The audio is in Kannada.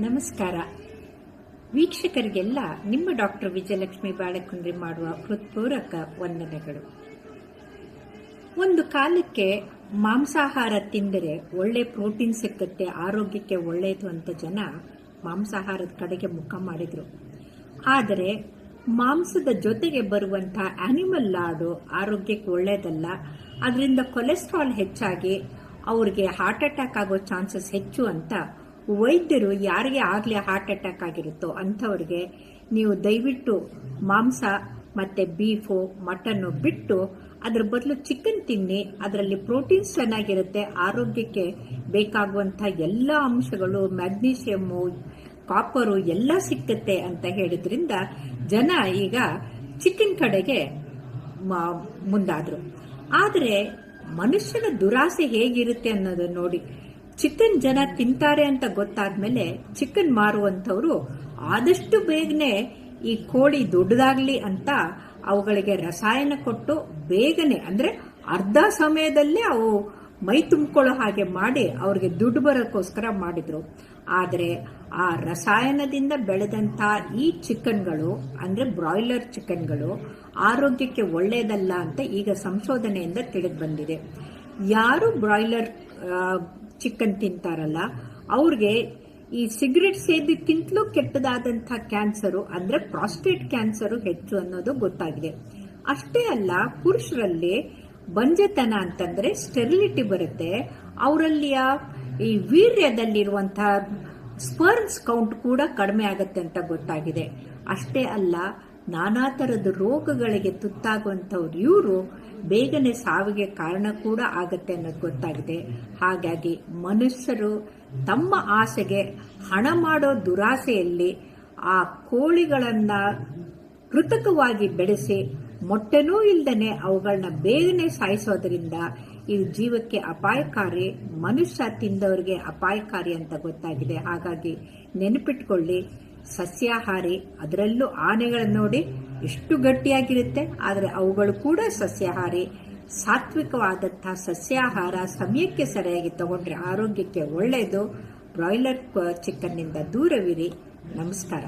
ನಮಸ್ಕಾರ ವೀಕ್ಷಕರಿಗೆಲ್ಲ ನಿಮ್ಮ ಡಾಕ್ಟರ್ ವಿಜಯಲಕ್ಷ್ಮಿ ಬಾಳೆಕುಂದ್ರಿ ಮಾಡುವ ಹೃತ್ಪೂರ್ವಕ ವಂದನೆಗಳು. ಒಂದು ಕಾಲಕ್ಕೆ ಮಾಂಸಾಹಾರ ತಿಂದರೆ ಒಳ್ಳೆ ಪ್ರೋಟೀನ್ ಸಿಕ್ಕುತ್ತೆ, ಆರೋಗ್ಯಕ್ಕೆ ಒಳ್ಳೆಯದು ಅಂತ ಜನ ಮಾಂಸಾಹಾರದ ಕಡೆಗೆ ಮುಖ ಮಾಡಿದ್ರು. ಆದರೆ ಮಾಂಸದ ಜೊತೆಗೆ ಬರುವಂತಹ ಆನಿಮಲ್ ಲಾಡು ಆರೋಗ್ಯಕ್ಕೆ ಒಳ್ಳೆಯದಲ್ಲ. ಅದರಿಂದ ಕೊಲೆಸ್ಟ್ರಾಲ್ ಹೆಚ್ಚಾಗಿ ಅವ್ರಿಗೆ ಹಾರ್ಟ್ ಅಟ್ಯಾಕ್ ಆಗೋ ಚಾನ್ಸಸ್ ಹೆಚ್ಚು ಅಂತ ವೈದ್ಯರು ಯಾರಿಗೆ ಆಗಲೇ ಹಾರ್ಟ್ ಅಟ್ಯಾಕ್ ಆಗಿರುತ್ತೋ ಅಂಥವ್ರಿಗೆ ನೀವು ದಯವಿಟ್ಟು ಮಾಂಸ ಮತ್ತೆ ಬೀಫು ಮಟನ್ನು ಬಿಟ್ಟು ಅದರ ಬದಲು ಚಿಕನ್ ತಿನ್ನಿ. ಅದರಲ್ಲಿ ಪ್ರೋಟೀನ್ಸ್ ಚೆನ್ನಾಗಿರುತ್ತೆ, ಆರೋಗ್ಯಕ್ಕೆ ಬೇಕಾಗುವಂಥ ಎಲ್ಲ ಅಂಶಗಳು ಮ್ಯಾಗ್ನೀಷಿಯಮ್ಮು ಕಾಪರು ಎಲ್ಲ ಸಿಕ್ಕತ್ತೆ ಅಂತ ಹೇಳಿದ್ರಿಂದ ಜನ ಈಗ ಚಿಕನ್ ಕಡೆಗೆ ಮುಂದಾದ್ರು. ಆದರೆ ಮನುಷ್ಯನ ದುರಾಸೆ ಹೇಗಿರುತ್ತೆ ಅನ್ನೋದು ನೋಡಿ. ಚಿಕನ್ ಜನ ತಿಂತಾರೆ ಅಂತ ಗೊತ್ತಾದ್ಮೇಲೆ ಚಿಕನ್ ಮಾರುವಂಥವ್ರು ಆದಷ್ಟು ಬೇಗನೆ ಈ ಕೋಳಿ ದೊಡ್ಡದಾಗ್ಲಿ ಅಂತ ಅವುಗಳಿಗೆ ರಸಾಯನ ಕೊಟ್ಟು ಬೇಗನೆ ಅಂದ್ರೆ ಅರ್ಧ ಸಮಯದಲ್ಲೇ ಅವು ಮೈ ತುಂಬಿಕೊಳ್ಳೋ ಹಾಗೆ ಮಾಡಿ ಅವ್ರಿಗೆ ದುಡ್ಡು ಬರೋಕ್ಕೋಸ್ಕರ ಮಾಡಿದ್ರು. ಆದರೆ ಆ ರಸಾಯನದಿಂದ ಬೆಳೆದಂತ ಈ ಚಿಕನ್ಗಳು ಅಂದ್ರೆ ಬ್ರಾಯ್ಲರ್ ಚಿಕನ್ಗಳು ಆರೋಗ್ಯಕ್ಕೆ ಒಳ್ಳೆಯದಲ್ಲ ಅಂತ ಈಗ ಸಂಶೋಧನೆಯಿಂದ ತಿಳಿದು ಬಂದಿದೆ. ಯಾರು ಬ್ರಾಯ್ಲರ್ ಚಿಕನ್ ತಿಂತಾರಲ್ಲ ಅವ್ರಿಗೆ ಈ ಸಿಗರೆಟ್ ಸೇದಿಕ್ಕಿಂತಲೂ ಕೆಟ್ಟದಾದಂತಹ ಕ್ಯಾನ್ಸರು ಅಂದ್ರೆ ಪ್ರಾಸ್ಟೇಟ್ ಕ್ಯಾನ್ಸರು ಹೆಚ್ಚು ಅನ್ನೋದು ಗೊತ್ತಾಗಿದೆ. ಅಷ್ಟೇ ಅಲ್ಲ, ಪುರುಷರಲ್ಲಿ ಬಂಜೆತನ ಅಂತಂದ್ರೆ ಸ್ಟೆರಿಲಿಟಿ ಬರುತ್ತೆ, ಅವರಲ್ಲಿಯ ಈ ವೀರ್ಯದಲ್ಲಿರುವಂತಹ ಸ್ಪರ್ಮ್ಸ್ ಕೌಂಟ್ ಕೂಡ ಕಡಿಮೆ ಆಗತ್ತೆ ಅಂತ ಗೊತ್ತಾಗಿದೆ. ಅಷ್ಟೇ ಅಲ್ಲ, ನಾನಾ ತರದ ರೋಗಗಳಿಗೆ ತುತ್ತಾಗುವಂಥವ್ರು ಇವರು ಬೇಗನೆ ಸಾವಿಗೆ ಕಾರಣ ಕೂಡ ಆಗತ್ತೆ ಅನ್ನೋದು ಗೊತ್ತಾಗಿದೆ. ಹಾಗಾಗಿ ಮನುಷ್ಯರು ತಮ್ಮ ಆಸೆಗೆ ಹಣ ಮಾಡೋ ದುರಾಸೆಯಲ್ಲಿ ಆ ಕೋಳಿಗಳನ್ನ ಕೃತಕವಾಗಿ ಬೆಳೆಸಿ ಮೊಟ್ಟೆನೂ ಇಲ್ದನೆ ಅವುಗಳನ್ನ ಬೇಗನೆ ಸಾಯಿಸೋದ್ರಿಂದ ಈ ಜೀವಕ್ಕೆ ಅಪಾಯಕಾರಿ, ಮನುಷ್ಯ ತಿಂದವರಿಗೆ ಅಪಾಯಕಾರಿ ಅಂತ ಗೊತ್ತಾಗಿದೆ. ಹಾಗಾಗಿ ನೆನಪಿಟ್ಕೊಳ್ಳಿ, ಸಸ್ಯಾಹಾರಿ, ಅದರಲ್ಲೂ ಆನೆಗಳನ್ನು ನೋಡಿ ಎಷ್ಟು ಗಟ್ಟಿಯಾಗಿರುತ್ತೆ, ಆದರೆ ಅವುಗಳು ಕೂಡ ಸಸ್ಯಾಹಾರಿ. ಸಾತ್ವಿಕವಾದಂತಹ ಸಸ್ಯಾಹಾರ ಸಮಯಕ್ಕೆ ಸರಿಯಾಗಿ ತಗೊಂಡ್ರೆ ಆರೋಗ್ಯಕ್ಕೆ ಒಳ್ಳೆಯದು. ಬ್ರಾಯ್ಲರ್ ಚಿಕನ್ನಿಂದ ದೂರವಿರಿ. ನಮಸ್ಕಾರ.